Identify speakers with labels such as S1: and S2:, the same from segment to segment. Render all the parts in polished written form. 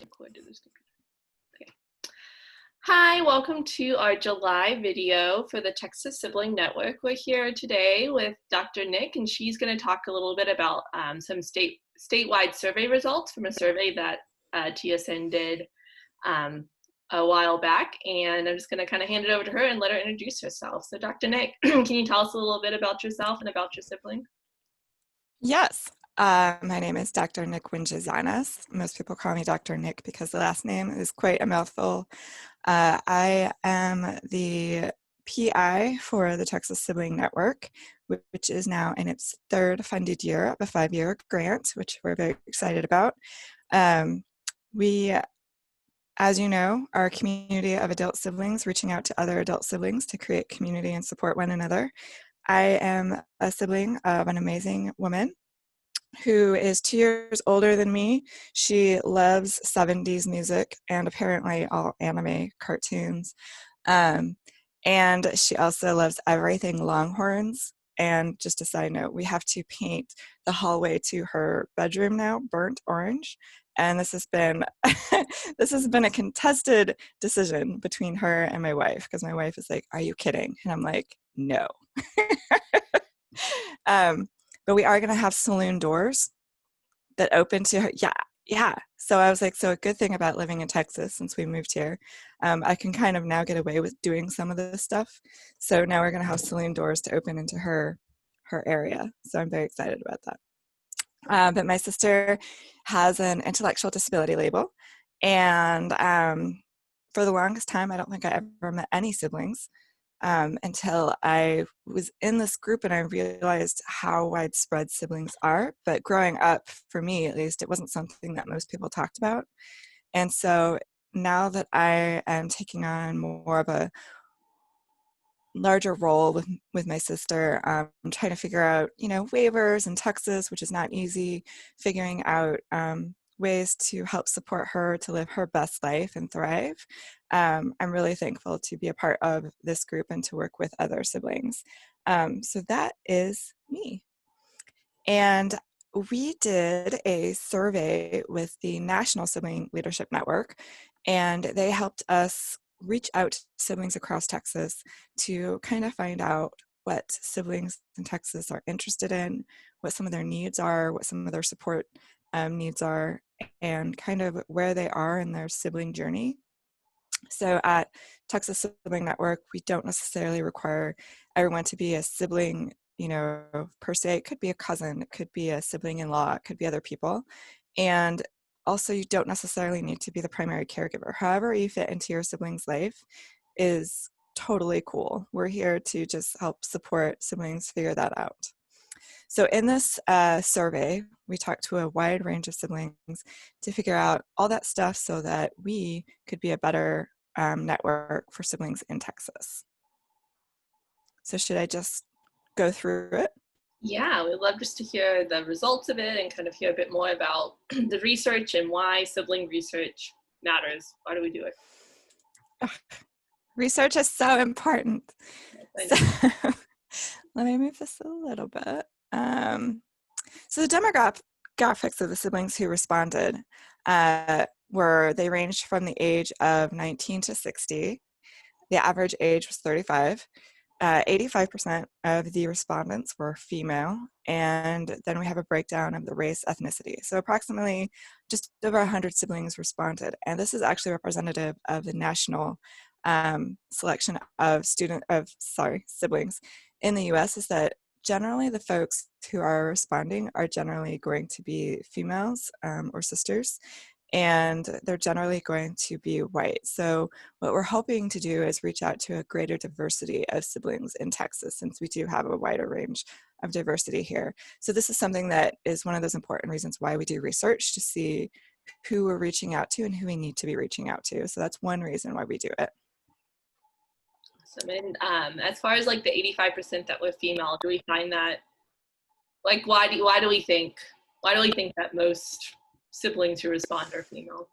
S1: record to this computer. Okay. Hi, welcome to our July video for the Texas Sibling Network. We're here today with Dr. Nick, and she's going to talk a little bit about some statewide survey results from a survey that TSN did a while back. And I'm just going to kind of hand it over to her and let her introduce herself. So Dr. Nick, can you tell us a little bit about yourself and about your sibling?
S2: Yes. My name is Dr. Nick Winges-Yanez. Most people call me Dr. Nick because the last name is quite a mouthful. I am the PI for the Texas Sibling Network, which is now in its third funded year of a 5-year grant, which we're very excited about. We, as you know, are a community of adult siblings reaching out to other adult siblings to create community and support one another. I am a sibling of an amazing woman who is 2 years older than me. She loves 70s music and apparently all anime cartoons. And she also loves everything Longhorns. And just a side note, we have to paint the hallway to her bedroom now burnt orange. And this has been a contested decision between her and my wife, because my wife is like, "Are you kidding?" And I'm like, "No." But we are going to have saloon doors that open to her. Yeah. So I was like, so a good thing about living in Texas since we moved here, I can kind of now get away with doing some of this stuff. So now we're going to have saloon doors to open into her area. So I'm very excited about that. But my sister has an intellectual disability label. And for the longest time, I don't think I ever met any siblings. Until I was in this group and I realized how widespread siblings are. But growing up, for me at least, it wasn't something that most people talked about. And so now that I am taking on more of a larger role with my sister, I'm trying to figure out, waivers in Texas, which is not easy, figuring out ways to help support her to live her best life and thrive. I'm really thankful to be a part of this group and to work with other siblings. So that is me. And we did a survey with the National Sibling Leadership Network, and they helped us reach out to siblings across Texas to kind of find out what siblings in Texas are interested in, what some of their needs are, what some of their support needs are, and kind of where they are in their sibling journey. So at Texas Sibling Network, we don't necessarily require everyone to be a sibling, per se. It could be a cousin, it could be a sibling-in-law, it could be other people. And also, you don't necessarily need to be the primary caregiver. However you fit into your sibling's life is totally cool. We're here to just help support siblings figure that out. So in this survey, we talked to a wide range of siblings to figure out all that stuff so that we could be a better network for siblings in Texas. So should I just go through it?
S1: Yeah, we'd love just to hear the results of it and kind of hear a bit more about the research and why sibling research matters. Why do we do it?
S2: Ugh, research is so important. So, let me move this a little bit. So the demographics of the siblings who responded they ranged from the age of 19 to 60. The average age was 35. 85% of the respondents were female, and then we have a breakdown of the race ettnicity. So approximately just over 100 siblings responded, and this is actually representative of the national selection of siblings in the U.S. is that generally the folks who are responding are generally going to be females or sisters, and they're generally going to be white. So what we're hoping to do is reach out to a greater diversity of siblings in Texas, since we do have a wider range of diversity here. So this is something that is one of those important reasons why we do research, to see who we're reaching out to and who we need to be reaching out to. So that's one reason why we do it.
S1: Awesome. And as far as like the 85% that were female, do we find that, like, why do we think that most siblings who respond are female?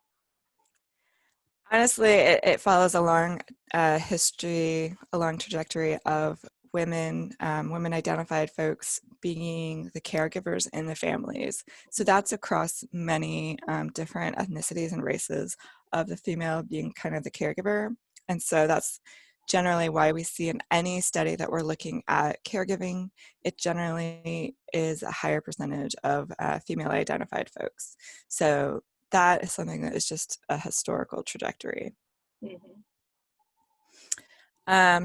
S2: Honestly, it follows a long history, a long trajectory of women, women identified folks being the caregivers in the families. So that's across many different ethnicities and races of the female being kind of the caregiver. And so that's generally why we see in any study that we're looking at caregiving, it generally is a higher percentage of female identified folks. So that is something that is just a historical trajectory.
S1: Mhm.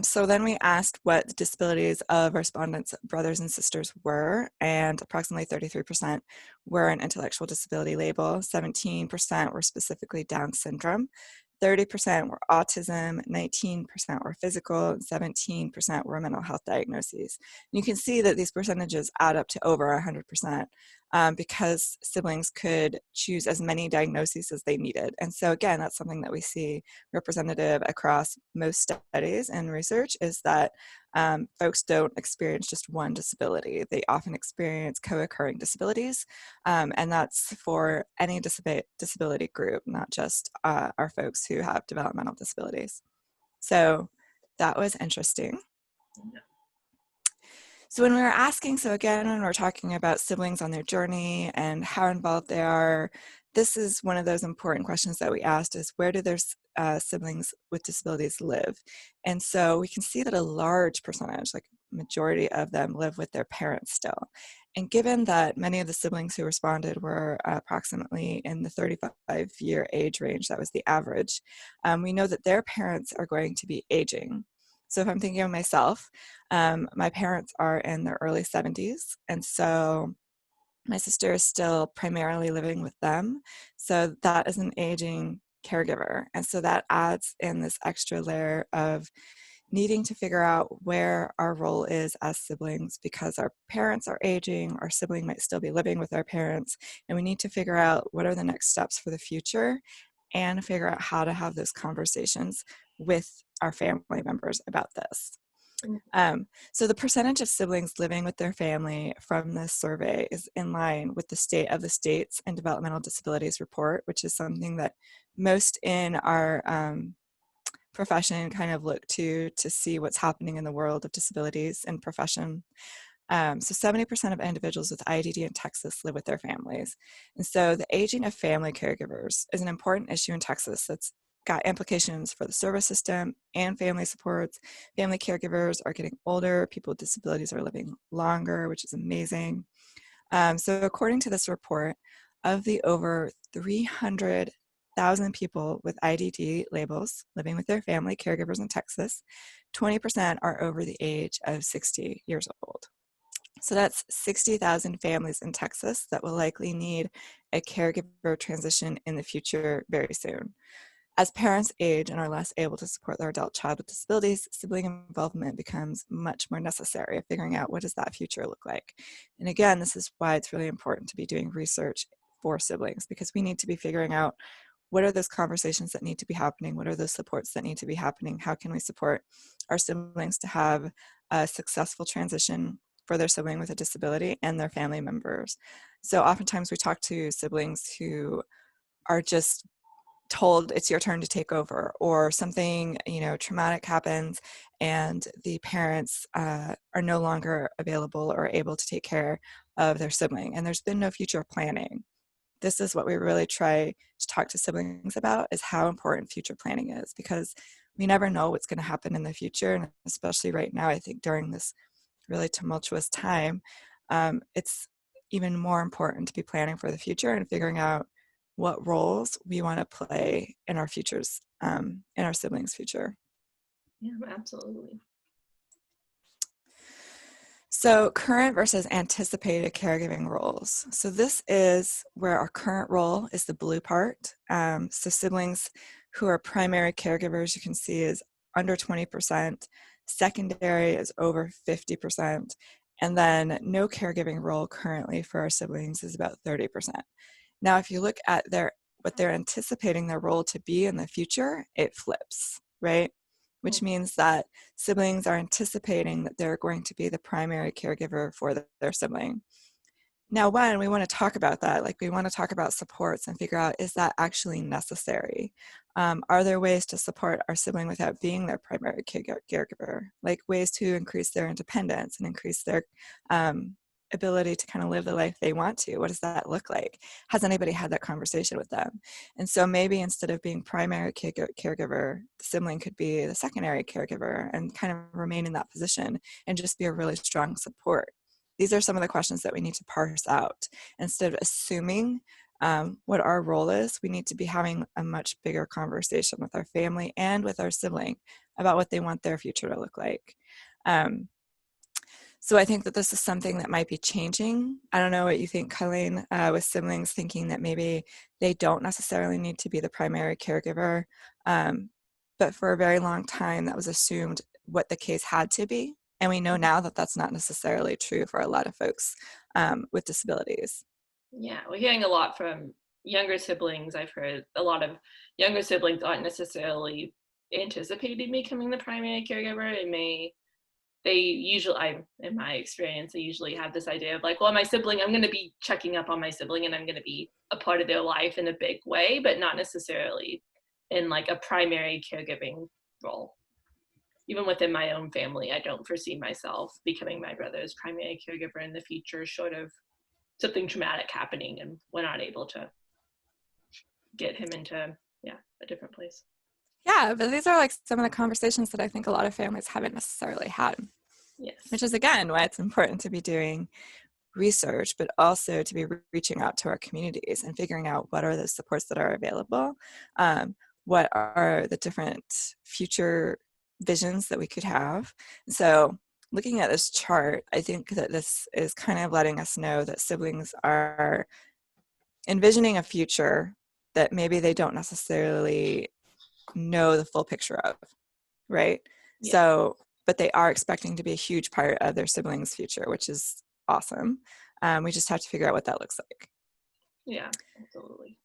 S2: So then we asked what the disabilities of respondents' brothers and sisters were, and approximately 33% were an intellectual disability label, 17% were specifically Down syndrome, 30% were autism, 19% were physical, and 17% were mental health diagnoses. And you can see that these percentages add up to over 100%. Because siblings could choose as many diagnoses as they needed. And so again, that's something that we see representative across most studies and research, is that folks don't experience just one disability. They often experience co-occurring disabilities, and that's for any disability group, not just our folks who have developmental disabilities. So that was interesting. So when we were asking, so again, when we're talking about siblings on their journey and how involved they are, this is one of those important questions that we asked, is where do their siblings with disabilities live? And so we can see that a large percentage, like majority of them, live with their parents still. And given that many of the siblings who responded were approximately in the 35-year age range, that was the average, we know that their parents are going to be aging. So if I'm thinking of myself, my parents are in their early 70s, and so my sister is still primarily living with them. So that is an aging caregiver. And so that adds in this extra layer of needing to figure out where our role is as siblings, because our parents are aging, our sibling might still be living with our parents, and we need to figure out what are the next steps for the future and figure out how to have those conversations with our family members about this. So the percentage of siblings living with their family from this survey is in line with the state of the states and developmental disabilities report, which is something that most in our profession kind of look to see what's happening in the world of disabilities and profession. So 70% of individuals with IDD in Texas live with their families. And so the aging of family caregivers is an important issue in Texas that's got implications for the service system and family supports. Family caregivers are getting older, people with disabilities are living longer, which is amazing. So according to this report, of the over 300,000 people with IDD labels living with their family caregivers in Texas, 20% are over the age of 60 years old. So that's 60,000 families in Texas that will likely need a caregiver transition in the future very soon. As parents age and are less able to support their adult child with disabilities, sibling involvement becomes much more necessary of figuring out what does that future look like. And again, this is why it's really important to be doing research for siblings, because we need to be figuring out what are those conversations that need to be happening, what are those supports that need to be happening, how can we support our siblings to have a successful transition for their sibling with a disability and their family members. So oftentimes we talk to siblings who are just told it's your turn to take over, or something traumatic happens and the parents are no longer available or able to take care of their sibling, and there's been no future planning. This is what we really try to talk to siblings about, is how important future planning is, because we never know what's going to happen in the future, and especially right now, I think during this really tumultuous time, it's even more important to be planning for the future and figuring out what roles we want to play in our futures, in our siblings' future.
S1: Yeah, absolutely.
S2: So current versus anticipated caregiving roles. So this is where our current role is the blue part. So siblings who are primary caregivers, you can see, is under 20%. Secondary is over 50%. And then no caregiving role currently for our siblings is about 30%. Now, if you look at what they're anticipating their role to be in the future, it flips, right? Which means that siblings are anticipating that they're going to be the primary caregiver for their sibling. Now, one, we want to talk about that. Like, we want to talk about supports and figure out, is that actually necessary? Are there ways to support our sibling without being their primary caregiver? Like ways to increase their independence and increase their ability to kind of live the life they want to. What does that look like? Has anybody had that conversation with them? And so maybe instead of being primary caregiver, the sibling could be the secondary caregiver and kind of remain in that position and just be a really strong support. These are some of the questions that we need to parse out. Instead of assuming what our role is, we need to be having a much bigger conversation with our family and with our sibling about what they want their future to look like. So I think that this is something that might be changing. I don't know what you think, Colleen, with siblings thinking that maybe they don't necessarily need to be the primary caregiver. But for a very long time, that was assumed what the case had to be. And we know now that that's not necessarily true for a lot of folks with disabilities.
S1: Yeah, we're hearing a lot from younger siblings. I've heard a lot of younger siblings aren't necessarily anticipating becoming the primary caregiver. They usually, in my experience, they usually have this idea of like, well, my sibling, I'm going to be checking up on my sibling and I'm going to be a part of their life in a big way, but not necessarily in like a primary caregiving role. Even within my own family, I don't foresee myself becoming my brother's primary caregiver in the future, short of something traumatic happening and we're not able to get him into a different place.
S2: Yeah, but these are like some of the conversations that I think a lot of families haven't necessarily had.
S1: Yes.
S2: Which is, again, why it's important to be doing research, but also to be reaching out to our communities and figuring out what are the supports that are available, what are the different future visions that we could have. So looking at this chart, I think that this is kind of letting us know that siblings are envisioning a future that maybe they don't necessarily know the full picture of, right?
S1: Yeah.
S2: So, but they are expecting to be a huge part of their siblings' future, which is awesome. We just have to figure out what that looks like.
S1: Yeah, absolutely.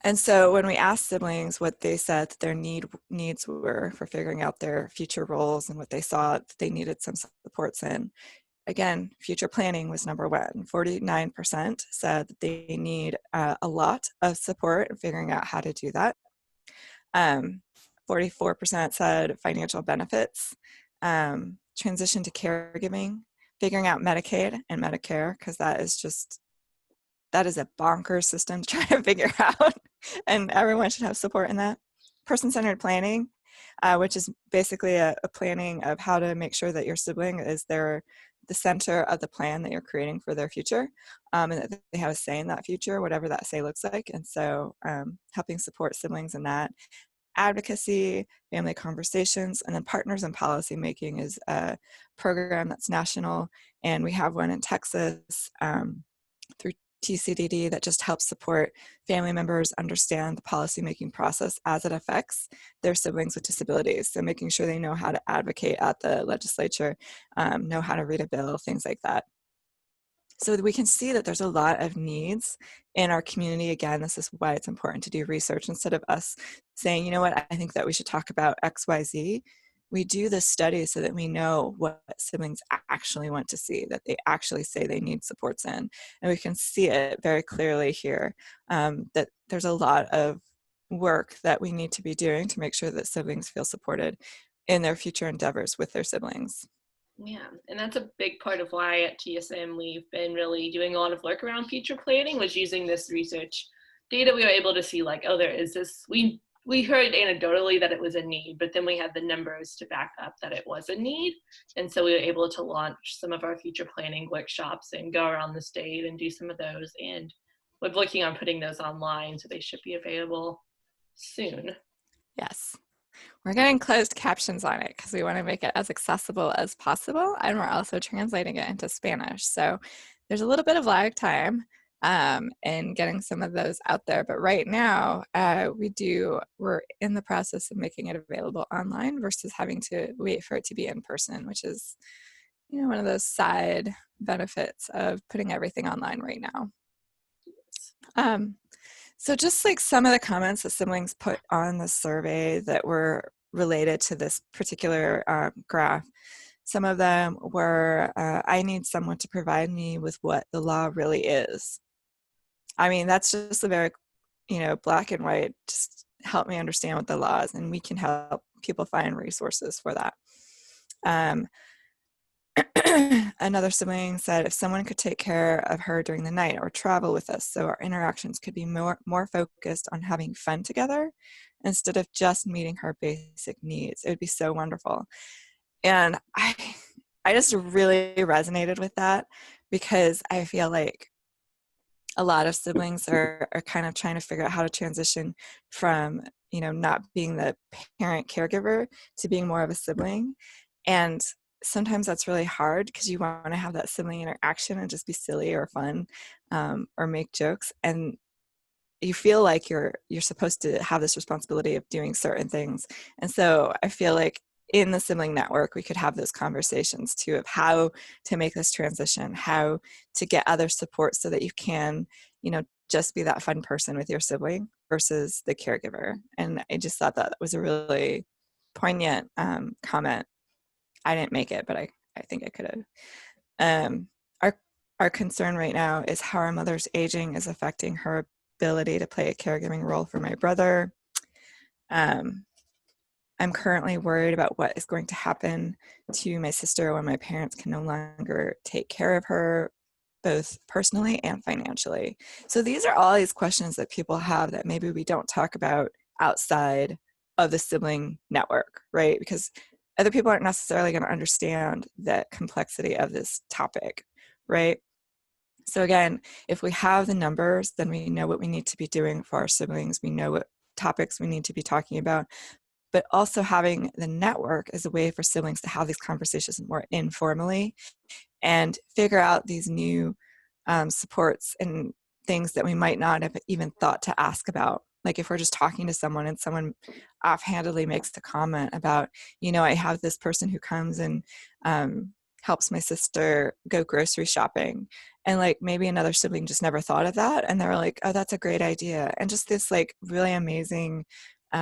S2: And so when we asked siblings what they said that their needs were for figuring out their future roles and what they saw that they needed some supports in, again, future planning was number one. 49% said that they need a lot of support in figuring out how to do that. 44% said financial benefits, transition to caregiving, figuring out Medicaid and Medicare, because that is a bonkers system to try to figure out, and everyone should have support in that. Person-centered planning, which is basically a planning of how to make sure that your sibling is the center of the plan that you're creating for their future, and that they have a say in that future, whatever that say looks like. And so helping support siblings in that. Advocacy, family conversations, and then partners in policy making is a program that's national, and we have one in Texas through TCDD that just helps support family members understand the policymaking process as it affects their siblings with disabilities. So making sure they know how to advocate at the legislature, know how to read a bill, things like that. So we can see that there's a lot of needs in our community. Again, this is why it's important to do research instead of us saying, you know what, I think that we should talk about XYZ. We do this study so that we know what siblings actually want to see, that they actually say they need supports in. And we can see it very clearly here, that there's a lot of work that we need to be doing to make sure that siblings feel supported in their future endeavors with their siblings.
S1: Yeah, and that's a big part of why at TSM we've been really doing a lot of work around future planning, was using this research data. We were able to see like, oh, there is this, we heard anecdotally that it was a need, but then we had the numbers to back up that it was a need. And so we were able to launch some of our future planning workshops and go around the state and do some of those. And we're looking on putting those online, so they should be available soon.
S2: Yes. We're getting closed captions on it because we want to make it as accessible as possible, and we're also translating it into Spanish. So there's a little bit of lag time in getting some of those out there. But right now, we're in the process of making it available online versus having to wait for it to be in person, which is, one of those side benefits of putting everything online right now. So just like some of the comments that siblings put on the survey that were related to this particular graph, Some of them were, I need someone to provide me with what the law really is. I mean, that's just a very, black and white, just help me understand what the law is, and we can help people find resources for that. Another sibling said if someone could take care of her during the night or travel with us so our interactions could be more focused on having fun together instead of just meeting her basic needs, it would be so wonderful. And I just really resonated with that because I feel like a lot of siblings are kind of trying to figure out how to transition from, not being the parent caregiver to being more of a sibling. And sometimes that's really hard because you want to have that sibling interaction and just be silly or fun, or make jokes. And you feel like you're supposed to have this responsibility of doing certain things. And so I feel like in the sibling network, we could have those conversations too of how to make this transition, how to get other support so that you can, just be that fun person with your sibling versus the caregiver. And I just thought that was a really poignant comment. I didn't make it, but I think I could have. Our concern right now is how our mother's aging is affecting her ability to play a caregiving role for my brother. I'm currently worried about what is going to happen to my sister when my parents can no longer take care of her, both personally and financially. So these are all these questions that people have that maybe we don't talk about outside of the sibling network, right? Because other people aren't necessarily going to understand the complexity of this topic, right? So again, if we have the numbers, then we know what we need to be doing for our siblings. We know what topics we need to be talking about. But also having the network is a way for siblings to have these conversations more informally and figure out these new supports and things that we might not have even thought to ask about. Like if we're just talking to someone and someone offhandedly makes the comment about, I have this person who comes and helps my sister go grocery shopping. And like maybe another sibling just never thought of that. And they're like, oh, that's a great idea. And just this like really amazing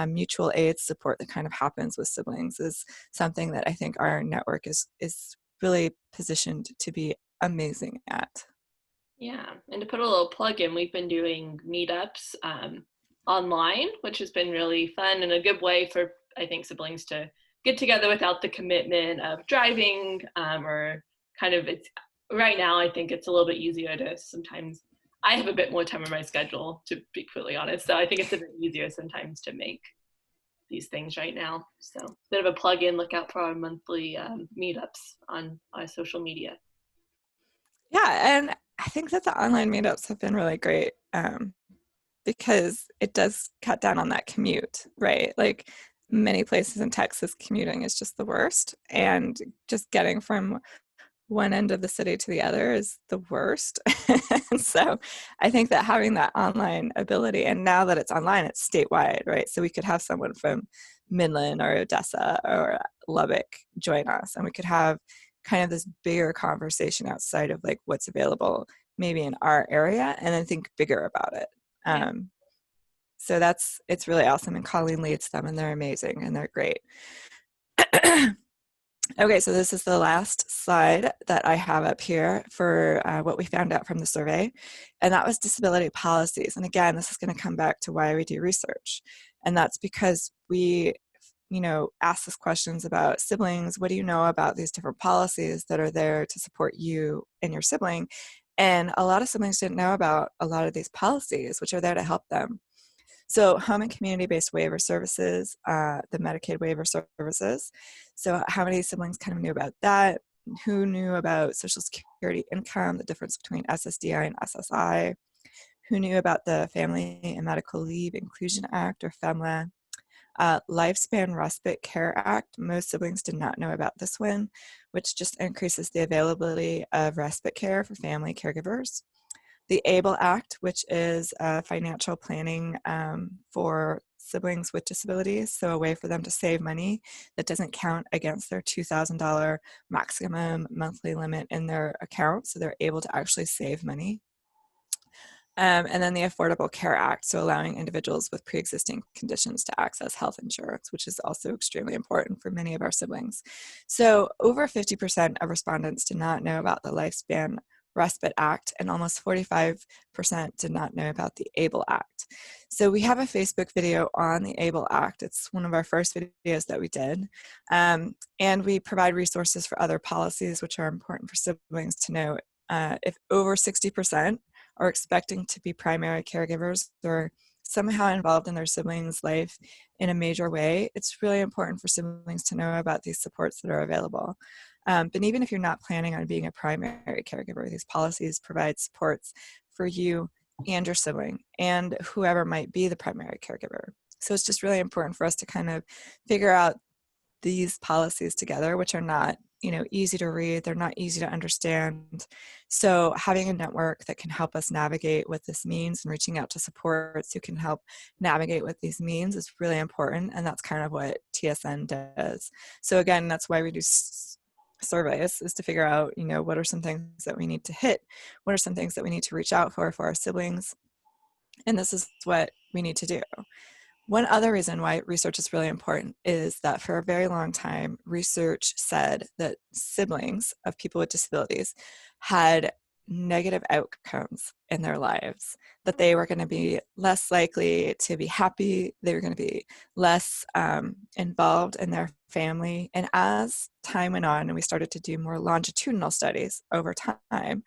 S2: mutual aid support that kind of happens with siblings is something that I think our network is really positioned to be amazing at.
S1: Yeah, and to put a little plug in, we've been doing meetups online, which has been really fun and a good way for, I think, siblings to get together without the commitment of driving, or kind of it's right now. I think it's a little bit easier to sometimes. I have a bit more time in my schedule, to be completely honest, so I think it's a bit easier sometimes to make these things right now. So, bit of a plug in. Look out for our monthly meetups on our social media.
S2: Yeah, and I think that the online meetups have been really great, because it does cut down on that commute, right? Like many places in Texas, commuting is just the worst, and just getting from one end of the city to the other is the worst. And so I think that having that online ability, and now that it's online, it's statewide, right? So we could have someone from Midland or Odessa or Lubbock join us, and we could have kind of this bigger conversation outside of like what's available maybe in our area, and then think bigger about it.
S1: Yeah.
S2: So it's really awesome, and Colleen leads them, and they're amazing, and they're great. Okay, so this is the last slide that I have up here for what we found out from the survey, and that was disability policies. And again, this is going to come back to why we do research, and that's because we, ask us questions about siblings. What do you know about these different policies that are there to support you and your sibling? And a lot of siblings didn't know about a lot of these policies, which are there to help them. So home and community-based waiver services, the Medicaid waiver services. So how many siblings kind of knew about that? Who knew about Social Security income, the difference between SSDI and SSI? Who knew about the Family and Medical Leave Inclusion Act, or FEMLA? Lifespan Respite Care Act. Most siblings did not know about this one, which just increases the availability of respite care for family caregivers. The ABLE Act, which is financial planning for siblings with disabilities, so a way for them to save money that doesn't count against their $2,000 maximum monthly limit in their account, so they're able to actually save money. And then the Affordable Care Act, so allowing individuals with pre-existing conditions to access health insurance, which is also extremely important for many of our siblings. So over 50% of respondents did not know about the Lifespan Respite Act, and almost 45% did not know about the ABLE Act. So we have a Facebook video on the ABLE Act. It's one of our first videos that we did. And we provide resources for other policies, which are important for siblings to know. If over 60% are expecting to be primary caregivers or somehow involved in their siblings' life in a major way, it's really important for siblings to know about these supports that are available. But even if you're not planning on being a primary caregiver, these policies provide supports for you and your sibling and whoever might be the primary caregiver. So it's just really important for us to kind of figure out these policies together, which are not, easy to read. They're not easy to understand. So having a network that can help us navigate what this means and reaching out to supports who can help navigate what these means is really important. And that's kind of what TSN does. So again, that's why we do surveys, is to figure out, what are some things that we need to hit? What are some things that we need to reach out for our siblings? And this is what we need to do. One other reason why research is really important is that for a very long time, research said that siblings of people with disabilities had negative outcomes in their lives, that they were going to be less likely to be happy, they were going to be less involved in their family. And as time went on and we started to do more longitudinal studies over time,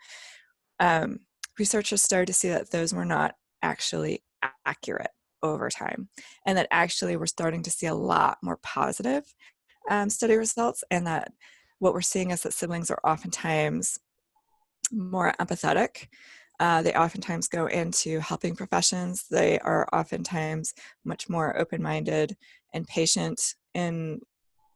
S2: researchers started to see that those were not actually accurate over time, and that actually we're starting to see a lot more positive study results, and that what we're seeing is that siblings are oftentimes more empathetic. They oftentimes go into helping professions. They are oftentimes much more open-minded and patient in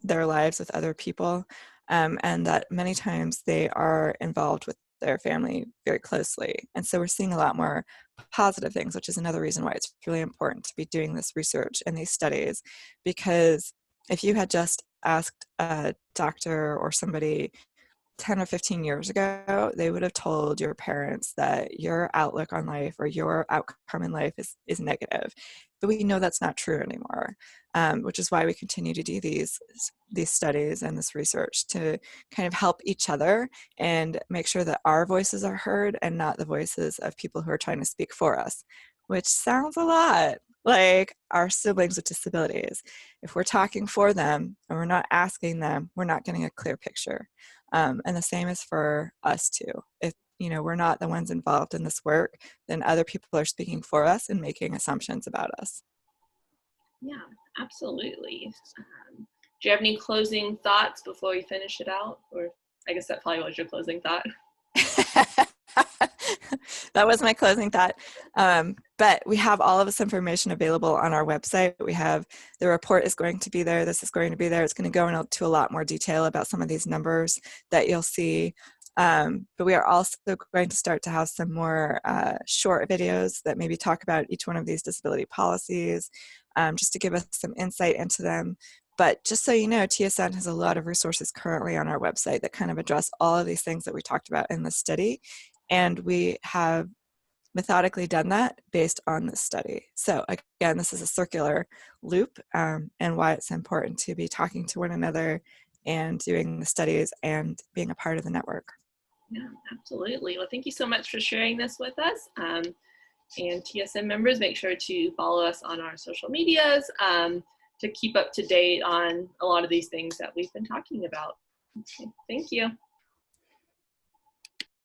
S2: their lives with other people, and that many times they are involved with their family very closely. And so we're seeing a lot more positive things, which is another reason why it's really important to be doing this research and these studies, because if you had just asked a doctor or somebody 10 or 15 years ago, they would have told your parents that your outlook on life or your outcome in life is negative. But we know that's not true anymore, which is why we continue to do these studies and this research to kind of help each other and make sure that our voices are heard and not the voices of people who are trying to speak for us, which sounds a lot like our siblings with disabilities. If we're talking for them and we're not asking them, we're not getting a clear picture. And the same is for us too. If we're not the ones involved in this work, then other people are speaking for us and making assumptions about us.
S1: Yeah, absolutely. Do you have any closing thoughts before we finish it out? Or I guess that probably was your closing thought.
S2: That was my closing thought. But we have all of this information available on our website. We have the report is going to be there. This is going to be there. It's going to go into a lot more detail about some of these numbers that you'll see. But we are also going to start to have some more short videos that maybe talk about each one of these disability policies, just to give us some insight into them. But just so you know, TSN has a lot of resources currently on our website that kind of address all of these things that we talked about in the study. And we have methodically done that based on this study. So again, this is a circular loop, and why it's important to be talking to one another and doing the studies and being a part of the network.
S1: Yeah, absolutely. Well, thank you so much for sharing this with us. And TSN members, make sure to follow us on our social medias to keep up to date on a lot of these things that we've been talking about. Okay, thank you.